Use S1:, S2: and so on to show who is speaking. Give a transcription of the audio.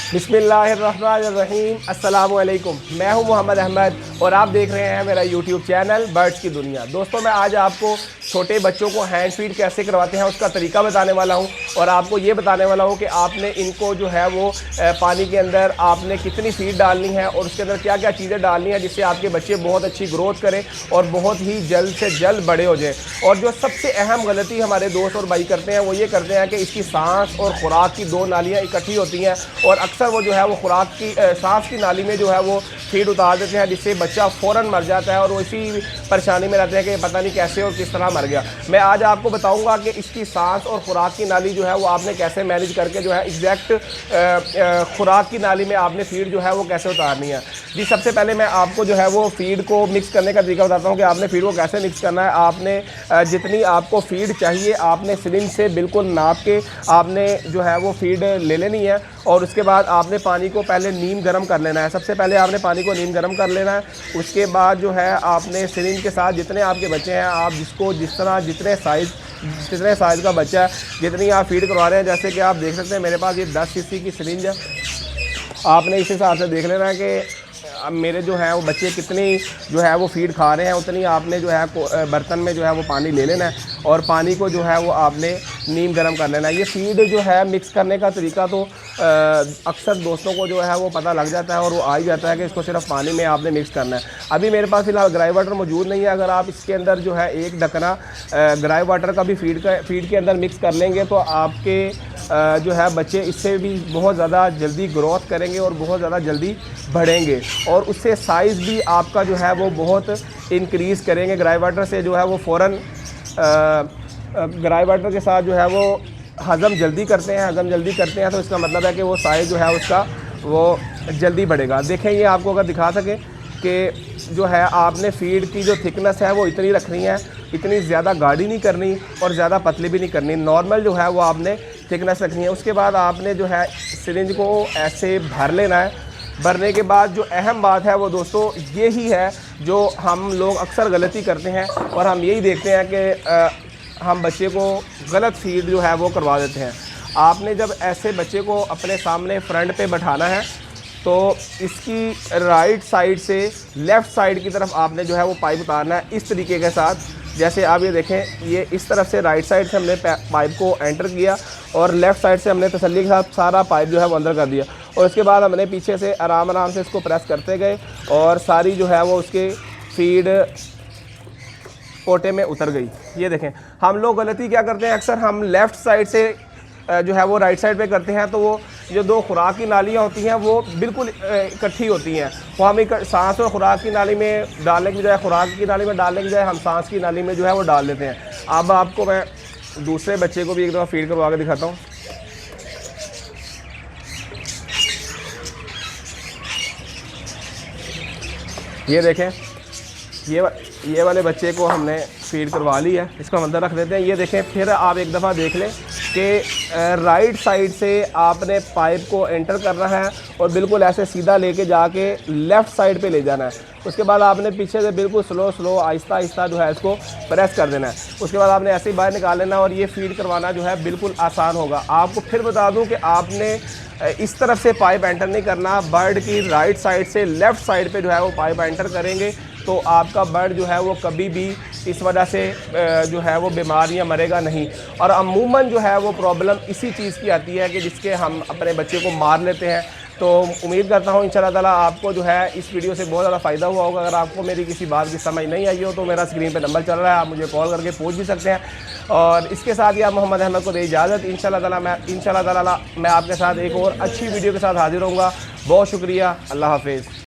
S1: बिस्मिल्लाहिर्रहमानिर्रहीम, अस्सलामु अलैकुम। मैं हूं मोहम्मद अहमद और आप देख रहे हैं मेरा यूट्यूब चैनल बर्ड्स की दुनिया। दोस्तों, मैं आज आपको छोटे बच्चों को हैंड फीड कैसे करवाते हैं उसका तरीका बताने वाला हूं और आपको ये बताने वाला हूं कि आपने इनको जो है वो पानी के अंदर आपने कितनी फीड डालनी है और उसके अंदर क्या क्या चीज़ें डालनी है जिससे आपके बच्चे बहुत अच्छी ग्रोथ करें और बहुत ही जल्द से जल्द बड़े हो जाएँ। और जो सबसे अहम गलती हमारे दोस्त और भाई करते हैं वो ये करते हैं कि इसकी सांस और ख़ुराक की दो नालियाँ इकट्ठी होती हैं और अक्सर वो जो है वो खुराक की सांस की नाली में जो है वो फीड उतार देते हैं जिससे बच्चा फ़ौरन मर जाता है और वो इसी परेशानी में रहते हैं कि पता नहीं कैसे और किस तरह मर गया। मैं आज आपको बताऊंगा कि इसकी सांस और खुराक की नाली जो है वो आपने कैसे मैनेज करके जो है एग्जैक्ट खुराक की नाली में आपने फीड जो है वो कैसे उतारनी है। जी, सबसे पहले मैं आपको जो है वो फीड को मिक्स करने का तरीका बताता हूँ कि आपने फीड को कैसे मिक्स करना है। आपने जितनी आपको फीड चाहिए आपने सिरिंज से बिल्कुल नाप के आपने जो है वो फीड ले लेनी है और उसके बाद आपने पानी को पहले नीम गर्म कर लेना है। सबसे पहले आपने पानी को नीम गर्म कर लेना है। उसके बाद जो है आपने सिरिंज के साथ जितने आपके बच्चे हैं आप जिसको जिस तरह जितने साइज़ का बच्चा है जितनी आप फीड करवा रहे हैं, जैसे कि आप देख सकते हैं मेरे पास ये 10 सीसी की सिरिंज है। आपने इस हिसाब से देख लेना है कि अब मेरे जो है वो बच्चे कितनी जो है वो फीड खा रहे हैं उतनी आपने जो है बर्तन में जो है वो पानी ले लेना है और पानी को जो है वो आपने नीम गर्म कर लेना है। ये फीड जो है मिक्स करने का तरीका तो अक्सर दोस्तों को जो है वो पता लग जाता है और वो आ ही जाता है कि इसको सिर्फ पानी में आपने मिक्स करना है। अभी मेरे पास फ़िलहाल ग्राई वाटर मौजूद नहीं है। अगर आप इसके अंदर जो है एक ढकना ग्राई वाटर का भी फीड के अंदर मिक्स कर लेंगे तो आपके जो है बच्चे इससे भी बहुत ज़्यादा जल्दी ग्रोथ करेंगे और बहुत ज़्यादा जल्दी बढ़ेंगे और उससे साइज़ भी आपका जो है वो बहुत इंक्रीज़ करेंगे। ग्राई वाटर से जो है वो फ़ौरन ग्राई वाटर के साथ जो है वो हज़म जल्दी करते हैं तो इसका मतलब है कि वो साइज़ जो है उसका वो जल्दी बढ़ेगा। देखें, ये आपको अगर दिखा सकें कि जो है आपने फीड की जो थिकनेस है वो इतनी रखनी है, इतनी ज़्यादा गाढ़ी नहीं करनी और ज़्यादा पतली भी नहीं करनी, नॉर्मल जो है वो आपने थिकनेस रखनी है। उसके बाद आपने जो है सिरिंज को ऐसे भर लेना है। भरने के बाद जो अहम बात है वो दोस्तों ये ही है जो हम लोग अक्सर गलती करते हैं और हम यही देखते हैं कि हम बच्चे को गलत फीड जो है वो करवा देते हैं। आपने जब ऐसे बच्चे को अपने सामने फ्रंट पे बैठाना है तो इसकी राइट साइड से लेफ़्ट साइड की तरफ आपने जो है वो पाइप उतारना है इस तरीके के साथ। जैसे आप ये देखें, ये इस तरफ से राइट साइड से हमने पाइप को एंटर किया और लेफ़्ट साइड से हमने तसल्ली के साथ सारा पाइप जो है वो अंदर कर दिया और उसके बाद हमने पीछे से आराम से इसको प्रेस करते गए और सारी जो है वो उसके फीड पोटे में उतर गई। ये देखें, हम लोग गलती क्या करते हैं, अक्सर हम लेफ़्ट साइड से जो है वो राइट साइड पे करते हैं तो वो जो दो खुराक की नालियाँ होती हैं वो बिल्कुल इकट्ठी होती हैं। वो हम सांस और खुराक की नाली में डालने की बजाय खुराक की नाली में डालने की बजाय हम सांस की नाली में जो है वो डाल देते हैं। अब आपको मैं दूसरे बच्चे को भी एक दफ़ा फीड करवा के दिखाता हूँ। ये देखें, ये वाले बच्चे को हमने फीड करवा ली है, इसको हम अंदर रख देते हैं। ये देखें, फिर आप एक दफ़ा देख लें कि राइट साइड से आपने पाइप को एंटर करना है और बिल्कुल ऐसे सीधा लेके जाके लेफ़्ट साइड पे ले जाना है। उसके बाद आपने पीछे से बिल्कुल स्लो आहिस्ता जो है इसको प्रेस कर देना है। उसके बाद आपने ऐसे ही बाहर निकाल लेना और ये फीड करवाना जो है बिल्कुल आसान होगा। आपको फिर बता दूँ कि आपने इस तरफ से पाइप एंटर नहीं करना, बर्ड की राइट साइड से लेफ़्ट साइड पे जो है वो पाइप एंटर करेंगे तो आपका बर्ड जो है वो कभी भी इस वजह से जो है वो बीमार या मरेगा नहीं। और अमूमन जो है वो प्रॉब्लम इसी चीज़ की आती है कि जिसके हम अपने बच्चे को मार लेते हैं। तो उम्मीद करता हूँ इंशाल्लाह ताला आपको जो है इस वीडियो से बहुत ज़्यादा फ़ायदा हुआ होगा। अगर आपको मेरी किसी बात की समझ नहीं आई हो तो मेरा स्क्रीन पे नंबर चल रहा है, आप मुझे कॉल करके पूछ भी सकते हैं। और इसके साथ ही आप मोहम्मद अहमद को दे इजाज़त। इंशाल्लाह ताला मैं आपके साथ एक और अच्छी वीडियो के साथ हाजिर होऊंगा। बहुत शुक्रिया, अल्लाह हाफिज़।